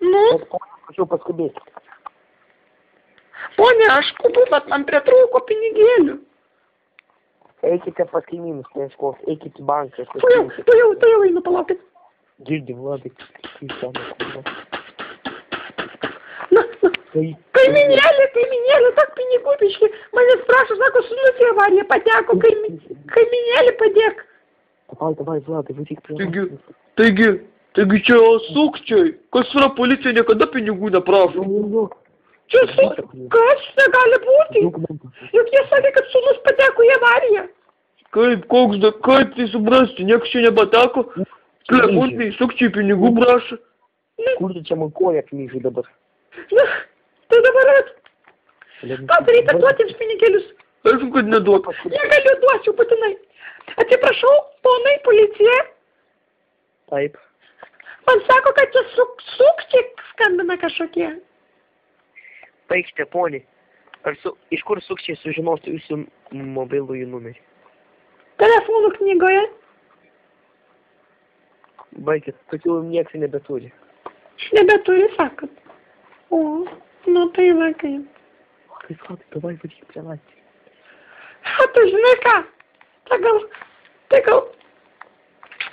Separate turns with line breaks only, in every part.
Nu?
Bet prašau paskubėti.
Pone, aš skubu, bet man pritrūko pinigėlių.
Eikite pas kaimynus, neieškos, eikite į banką.
Tu jau einu, palaukit.
Girdim, Vladai.
Na. Kaiminėlė, tak pinigų biški. Manęs prašo, sako, sūnus į avariją pateko, kaiminėlė padėk.
Davai, Vladai, varyk prie.
Taigi čia sukčiai. Kas yra policija niekada pinigų neprašo.
Čia kas negali būti? Juk jie sakė, kad sūnus pateko į avariją.
Kaip tai suprasti, niekas čia nepateko. Klebutniai sukčiai pinigų prašo.
Kur tu čia man koją apmyžai dabar?
Na, tai dabar ką daryti, duoti jums pinigėlius?
Aišku, kad neduok.
Negaliu, duosiu būtinai. Atsiprašau, ponai, policija.
Taip.
Man sako, kad čia sukčiai skambina kažkokie.
Baigite, poniai. Iš kur sukčiai sužinoti jūsų mobilųjį numerį?
Telefonų knygoje.
Baigit, tokių niekas nebeturi.
Nebeturi, sakot. O, nu tai va kaip.
Tai Vladai, davai varyk prie laiptų.
A, tu žinai ką? Tai gal.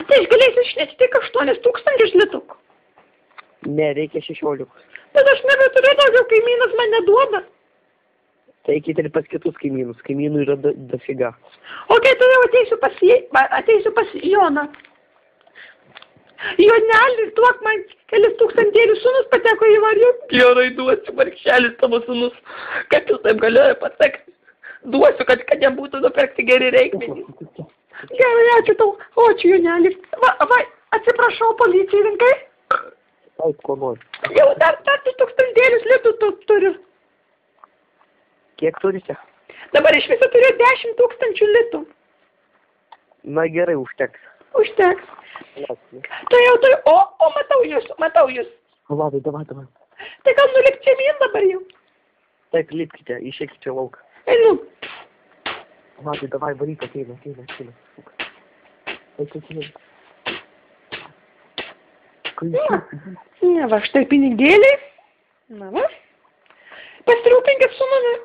Tai aš galėsiu išnešti tik 8 000 litukų.
Ne, reikia 16.
Bet aš nebeturiu daugiau, kaimynas man neduoda.
Tai eikite ir pas kitus kaimynus. Kaimynų yra dafiga.
Ok, tai jau ateisiu pas Joną. Jonelį, duok man kelis tūkstantėlius, sūnus pateko į avariją.
Gerai, duosiu, vargšelis tavo sūnus. Kaip jūs taip galėjo patekti? Duosiu, kad nebūtų nupirkti geri reikmenys.
Gerai, ačiū tau. Ačiū, Jonelį. Va, atsiprašau, policininkai.
Taip, ko nori.
Jau dar 1000 litų turiu.
Kiek turite?
Dabar iš viso turiu 10 000 litų.
Na gerai, užteks.
Užteks. Tai jau tai, o matau jūs.
Vladai, davai.
Tai gal nulipt žemyn dabar jau?
Taip, lipkite, išeikite lauk.
Einu.
Vladai, davai, varyk, ateina. Eikite.
Ne, va, štai pinigėliai. Na va. Pasirūpinkit su manimi.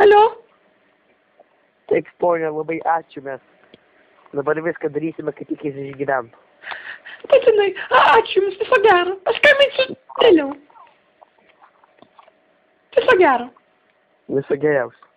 Alio?
Taip, ponia, labai ačiū mes. Dabar viską darysime, kad tik jis išgyventų.
Būtinai, ačiū jums, viso gero. Aš skambinsiu vėliau. Viso gero.
Viso geriausio.